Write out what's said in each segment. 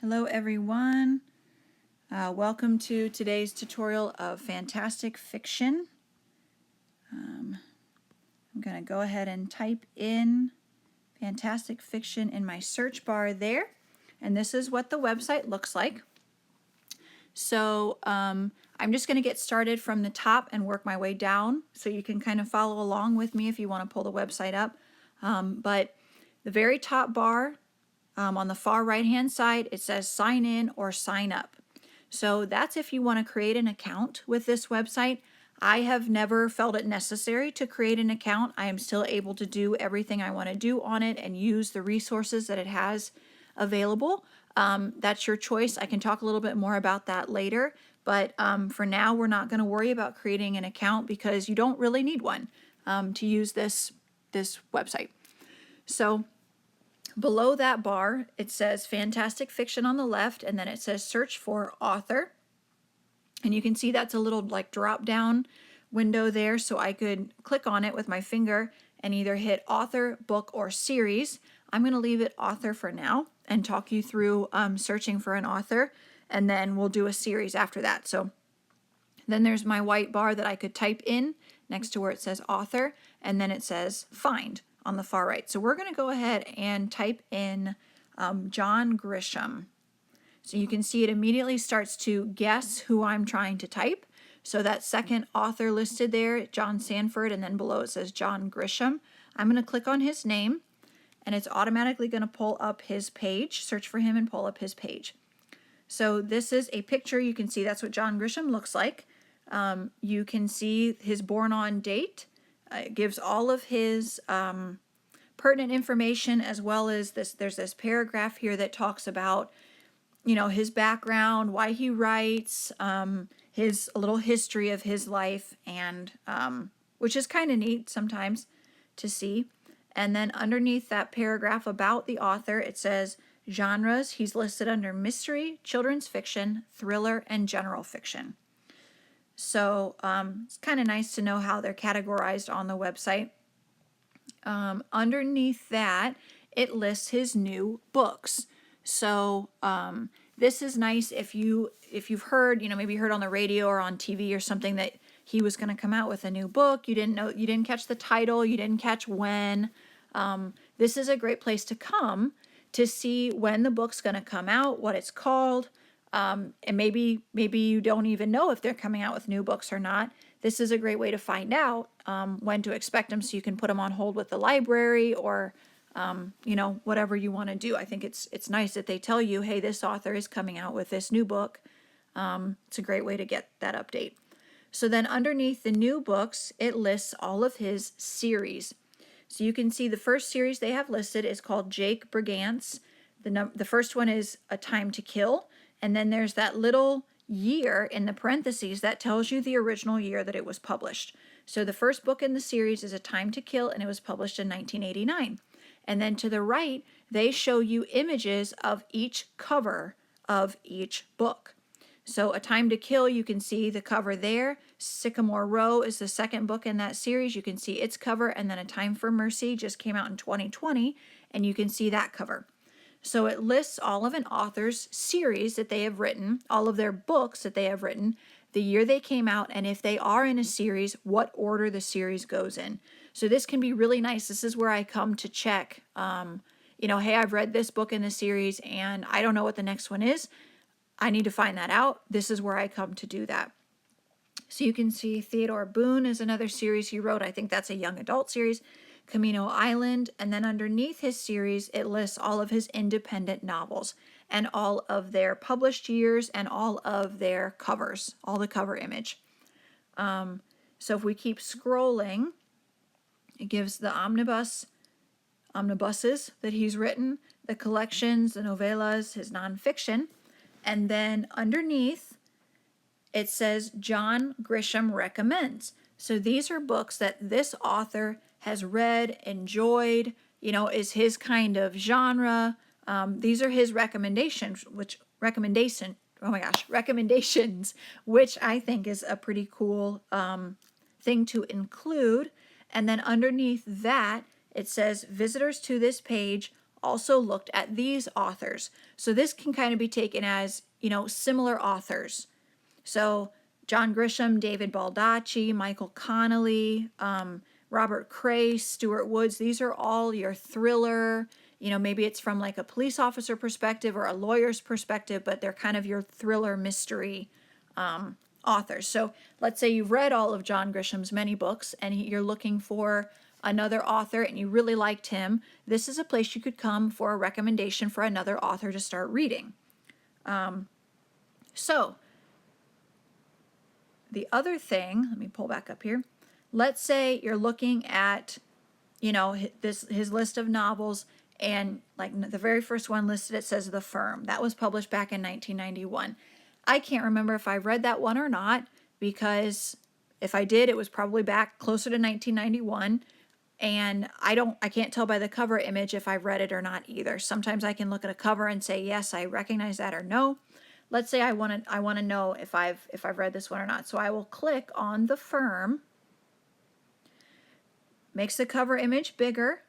Hello everyone. Welcome to today's tutorial of fantastic fiction. I'm going to go ahead and type in fantastic fiction in my search bar there, and this is what the website looks like. So I'm just going to get started from the top and work my way down so you can kind of follow along with me if you want to pull the website up. But the very top bar, on the far right hand side, it says sign in or sign up. So that's if you want to create an account with this website. I have never felt it necessary to create an account. I am still able to do everything I want to do on it and use the resources that it has available. That's your choice. I can talk a little bit more about that later, but for now we're not going to worry about creating an account because you don't really need one to use this website. So below that bar, it says fantastic fiction on the left, and then it says search for author. And you can see that's a little like drop down window there, so I could click on it with my finger and either hit author, book, or series. I'm going to leave it author for now and talk you through searching for an author, and then we'll do a series after that. So then there's my white bar that I could type in next to where it says author, and then it says find on the far right. So we're going to go ahead and type in John Grisham. So you can see it immediately starts to guess who I'm trying to type. So that second author listed there, John Sanford, and then below it says John Grisham. I'm going to click on his name, and it's automatically going to pull up his page, search for him and pull up his page. So this is a picture. You can see that's what John Grisham looks like. You can see his born on date. It gives all of his pertinent information, as well as this. There's this paragraph here that talks about, his background, why he writes, a little history of his life, and which is kind of neat sometimes to see. And then underneath that paragraph about the author, it says genres. He's listed under mystery, children's fiction, thriller, and general fiction. So it's kind of nice to know how they're categorized on the website. Underneath that, it lists his new books. So this is nice if you've heard, maybe you heard on the radio or on TV or something that he was going to come out with a new book. You didn't catch the title, you didn't catch when. This is a great place to come to see when the book's going to come out, what it's called. And maybe you don't even know if they're coming out with new books or not. This is a great way to find out when to expect them, so you can put them on hold with the library or whatever you want to do. I think it's nice that they tell you, hey, this author is coming out with this new book. It's a great way to get that update. So then underneath the new books, it lists all of his series. So you can see the first series they have listed is called Jake Brigance. The first one is A Time to Kill. And then there's that little year in the parentheses that tells you the original year that it was published. So the first book in the series is A Time to Kill, and it was published in 1989. And then to the right, they show you images of each cover of each book. So A Time to Kill, you can see the cover there. Sycamore Row is the second book in that series. You can see its cover. And then A Time for Mercy just came out in 2020, and you can see that cover. So it lists all of an author's series that they have written, all of their books that they have written, the year they came out, and if they are in a series, what order the series goes in. So this can be really nice. This is where I come to check, hey, I've read this book in the series and I don't know what the next one is. I need to find that out. This is where I come to do that. So you can see Theodore Boone is another series he wrote. I think that's a young adult series. Camino Island, and then underneath his series, it lists all of his independent novels and all of their published years and all of their covers, all the cover image. So if we keep scrolling, it gives the omnibuses that he's written, the collections, the novellas, his nonfiction, and then underneath, it says John Grisham recommends. So these are books that this author has read, enjoyed, is his kind of genre. These are his recommendations, which I think is a pretty cool thing to include. And then underneath that, it says visitors to this page also looked at these authors. So this can kind of be taken as, similar authors. So John Grisham, David Baldacci, Michael Connolly, Robert Cray, Stuart Woods, these are all your thriller, maybe it's from like a police officer perspective or a lawyer's perspective, but they're kind of your thriller mystery authors. So let's say you've read all of John Grisham's many books and you're looking for another author and you really liked him. This is a place you could come for a recommendation for another author to start reading. So the other thing, let me pull back up here. Let's say you're looking at, his list of novels, and like the very first one listed, it says The Firm. That was published back in 1991. I can't remember if I read that one or not, because if I did, it was probably back closer to 1991. And I can't tell by the cover image if I've read it or not either. Sometimes I can look at a cover and say, yes, I recognize that, or no. Let's say I want to know if I've read this one or not. So I will click on The Firm. Makes the cover image bigger.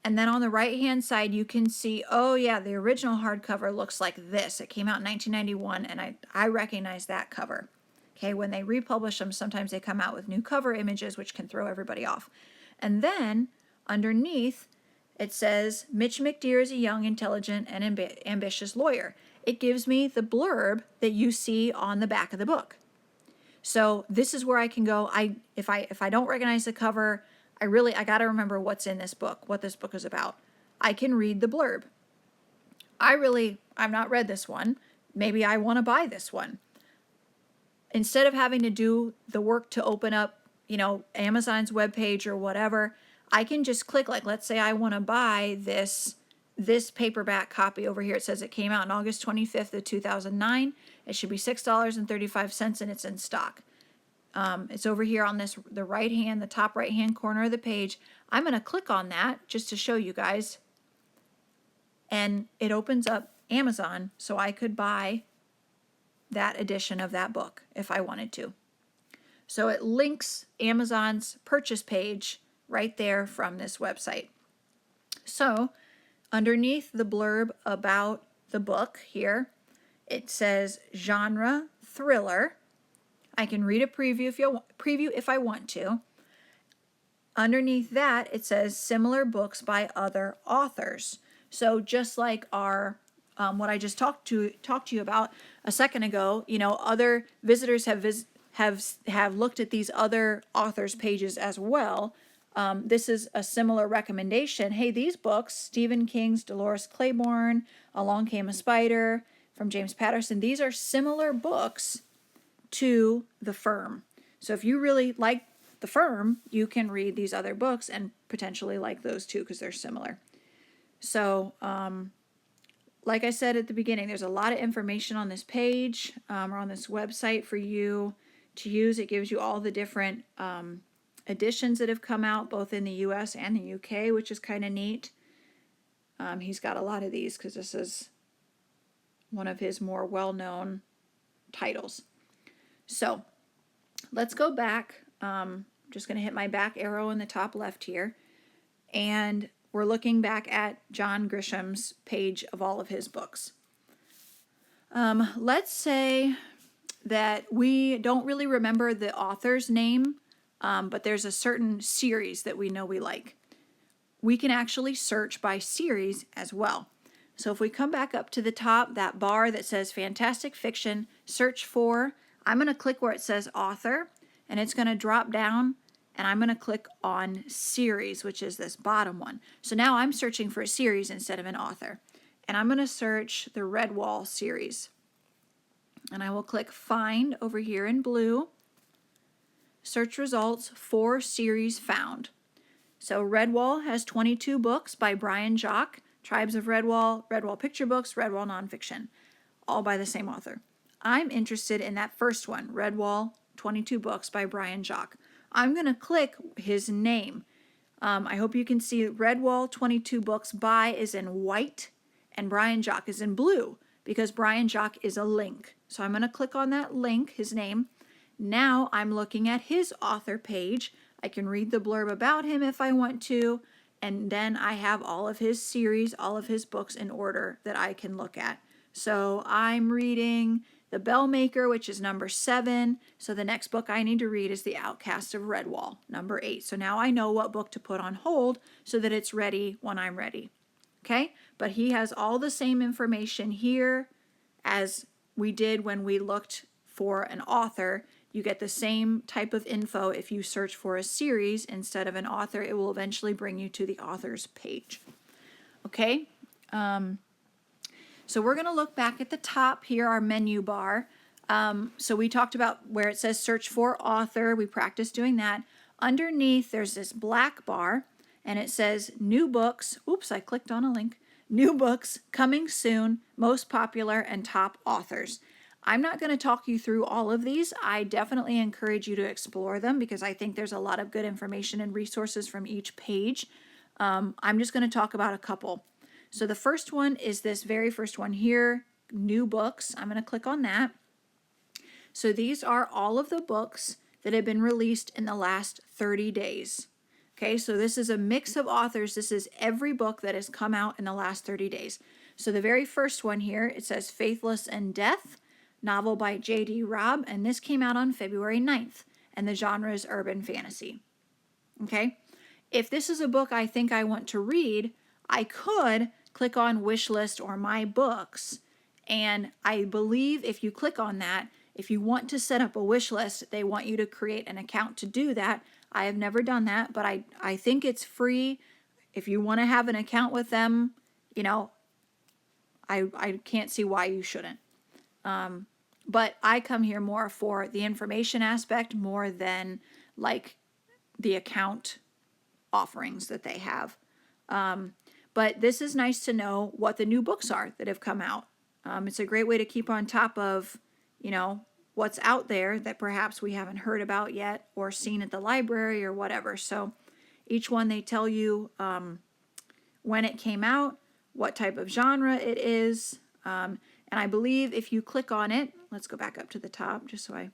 And then on the right-hand side, you can see, oh yeah, the original hardcover looks like this. It came out in 1991, and I recognize that cover. Okay, when they republish them, sometimes they come out with new cover images, which can throw everybody off. And then underneath, it says, Mitch McDear is a young, intelligent, and ambitious lawyer. It gives me the blurb that you see on the back of the book. So this is where I can go. If I don't recognize the cover, I got to remember what's in this book, what this book is about. I can read the blurb. I've not read this one. Maybe I want to buy this one. Instead of having to do the work to open up, Amazon's webpage or whatever, I can just click, like, let's say I want to buy this paperback copy over here. It says it came out on August 25th of 2009. It should be $6.35, and it's in stock. It's over here on the top right hand corner of the page. I'm going to click on that just to show you guys. And it opens up Amazon, so I could buy that edition of that book if I wanted to. So it links Amazon's purchase page right there from this website. So underneath the blurb about the book here, it says genre thriller. I can read a preview if I want to. Underneath that, it says similar books by other authors. So just like our what I just talked to you about a second ago, other visitors have looked at these other authors' pages as well. This is a similar recommendation. Hey, these books, Stephen King's Dolores Claiborne, Along Came a Spider, from James Patterson, these are similar books to The Firm. So if you really like The Firm, you can read these other books and potentially like those too, because they're similar. So, like I said at the beginning, there's a lot of information on this page or on this website for you to use. It gives you all the different editions that have come out, both in the US and the UK, which is kind of neat. He's got a lot of these because this is one of his more well-known titles. So let's go back. I'm just going to hit my back arrow in the top left here. And we're looking back at John Grisham's page of all of his books. Let's say that we don't really remember the author's name, but there's a certain series that we know we like. We can actually search by series as well. So if we come back up to the top, that bar that says Fantastic Fiction, search for, I'm going to click where it says author, and it's going to drop down, and I'm going to click on series, which is this bottom one. So now I'm searching for a series instead of an author. And I'm going to search the Redwall series. And I will click find over here in blue. Search results for series found. So Redwall has 22 books by Brian Jock. Tribes of Redwall, Redwall Picture Books, Redwall Nonfiction, all by the same author. I'm interested in that first one, Redwall, 22 books by Brian Jock. I'm going to click his name. I hope you can see Redwall, 22 books by is in white and Brian Jock is in blue because Brian Jock is a link. So I'm going to click on that link, his name. Now I'm looking at his author page. I can read the blurb about him if I want to. and then I have all of his series, all of his books in order that I can look at. So I'm reading The Bellmaker, which is number 7. So the next book I need to read is The Outcast of Redwall, number 8. So now I know what book to put on hold so that it's ready when I'm ready. Okay? But he has all the same information here as we did when we looked for an author. You get the same type of info if you search for a series instead of an author. It will eventually bring you to the author's page. Okay? So we're going to look back at the top here, our menu bar. So we talked about where it says search for author. We practiced doing that. Underneath, there's this black bar, and it says new books. Oops, I clicked on a link. New books coming soon, most popular, and top authors. I'm not going to talk you through all of these. I definitely encourage you to explore them because I think there's a lot of good information and resources from each page. I'm just going to talk about a couple. So the first one is this very first one here, new books. I'm going to click on that. So these are all of the books that have been released in the last 30 days. Okay, so this is a mix of authors. This is every book that has come out in the last 30 days. So the very first one here, it says Faithless in Death, novel by J.D. Robb, and this came out on February 9th, and the genre is urban fantasy. Okay, if this is a book I think I want to read, I could click on wish list or my books, and I believe if you click on that, if you want to set up a wish list, they want you to create an account to do that. I have never done that, but I think it's free. If you want to have an account with them, you know, I can't see why you shouldn't. But I come here more for the information aspect more than like the account offerings that they have. But this is nice to know what the new books are that have come out. It's a great way to keep on top of, you know, what's out there that perhaps we haven't heard about yet or seen at the library or whatever. So each one they tell you when it came out, what type of genre it is. And I believe if you click on it, let's go back up to the top just so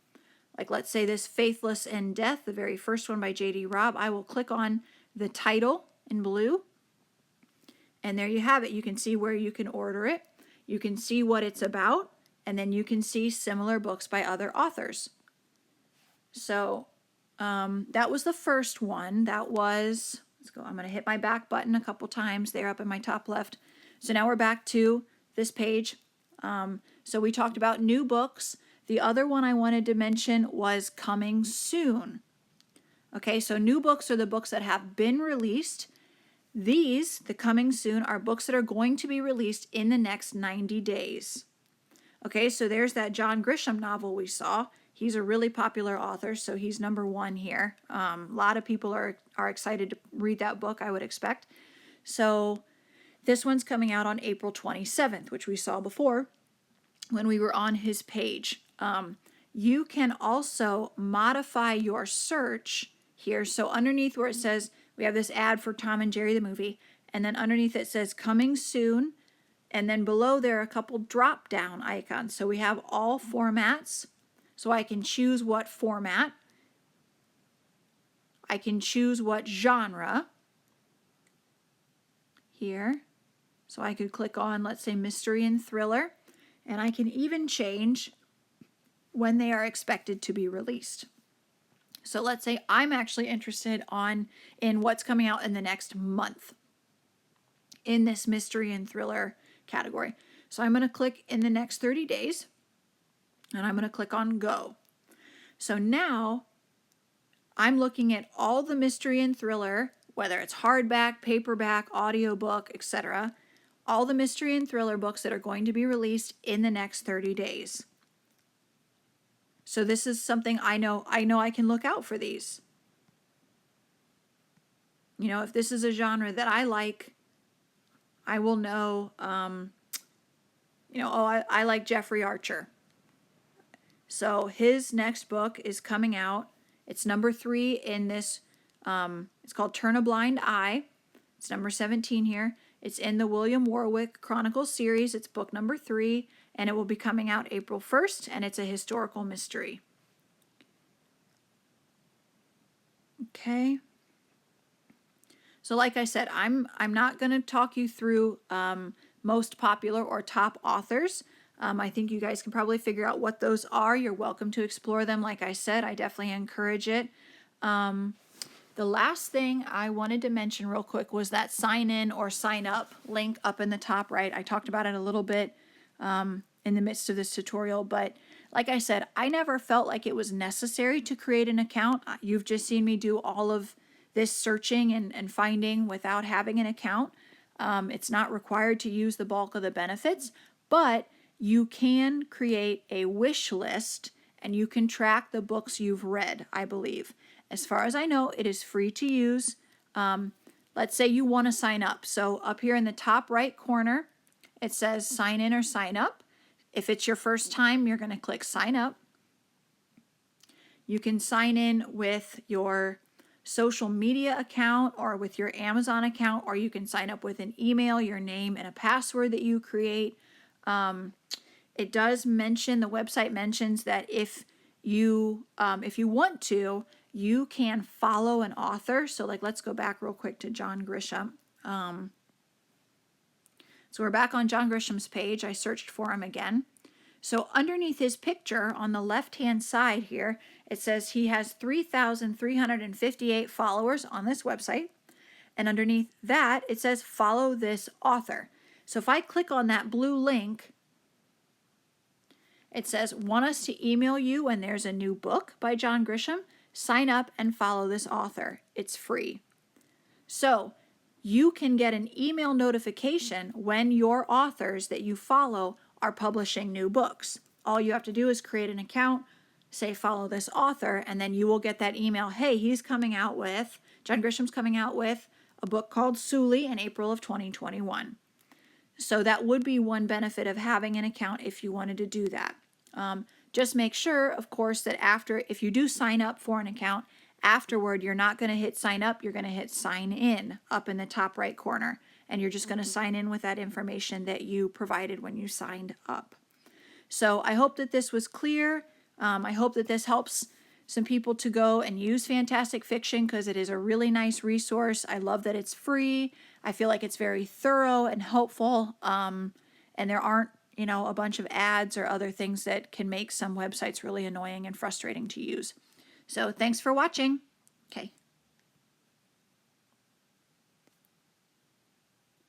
like let's say this Faithless in Death, the very first one by J.D. Robb, I will click on the title in blue. And there you have it. You can see where you can order it. You can see what it's about. And then you can see similar books by other authors. So that was the first one. That was, let's go. I'm going to hit my back button a couple times there up in my top left. So now we're back to this page. So we talked about new books. The other one I wanted to mention was coming soon. Okay, so new books are the books that have been released. These, the coming soon, are books that are going to be released in the next 90 days. Okay, so there's that John Grisham novel we saw. He's a really popular author, so he's number 1 here. A lot of people are excited to read that book, I would expect. So this one's coming out on April 27th, which we saw before when we were on his page. You can also modify your search here. So underneath where it says, we have this ad for Tom and Jerry the movie, and then underneath it says coming soon, and then below there are a couple drop down icons. So we have all formats, so I can choose what format, I can choose what genre here. So I could click on, let's say, mystery and thriller, and I can even change when they are expected to be released. So let's say I'm actually interested in what's coming out in the next month in this mystery and thriller category. So I'm going to click in the next 30 days, and I'm going to click on go. So now I'm looking at all the mystery and thriller, whether it's hardback, paperback, audiobook, etc., all the mystery and thriller books that are going to be released in the next 30 days. So this is something I know I can look out for these. You know, if this is a genre that I like, I will know, I like Jeffrey Archer. So his next book is coming out. It's number 3 in this, it's called Turn a Blind Eye. It's number 17 here. It's in the William Warwick Chronicles series. It's book number 3, and it will be coming out April 1st, and it's a historical mystery. Okay. So like I said, I'm not going to talk you through most popular or top authors. I think you guys can probably figure out what those are. You're welcome to explore them. Like I said, I definitely encourage it. The last thing I wanted to mention real quick was that sign in or sign up link up in the top right. I talked about it a little bit in the midst of this tutorial, but like I said, I never felt like it was necessary to create an account. You've just seen me do all of this searching and finding without having an account. It's not required to use the bulk of the benefits, but you can create a wish list and you can track the books you've read, I believe. As far as I know, it is free to use. Let's say you want to sign up. So up here in the top right corner, it says sign in or sign up. If it's your first time, you're going to click sign up. You can sign in with your social media account or with your Amazon account, or you can sign up with an email, your name, and a password that you create. It does mention, the website mentions that if you want to, you can follow an author. So like, let's go back real quick to John Grisham. So we're back on John Grisham's page. I searched for him again. So underneath his picture on the left-hand side here, it says he has 3,358 followers on this website. And underneath that, it says follow this author. So if I click on that blue link, it says, want us to email you when there's a new book by John Grisham? Sign up and follow this author. It's free. So you can get an email notification when your authors that you follow are publishing new books. All you have to do is create an account, say follow this author, and then you will get that email. Hey, John Grisham's coming out with a book called Sully in April of 2021. So that would be one benefit of having an account if you wanted to do that. Just make sure, of course, that if you do sign up for an account, afterward, you're not going to hit sign up, you're going to hit sign in up in the top right corner. And you're just going to sign in with that information that you provided when you signed up. So I hope that this was clear. I hope that this helps some people to go and use Fantastic Fiction because it is a really nice resource. I love that it's free. I feel like it's very thorough and helpful. And there aren't, a bunch of ads or other things that can make some websites really annoying and frustrating to use. So thanks for watching. Okay.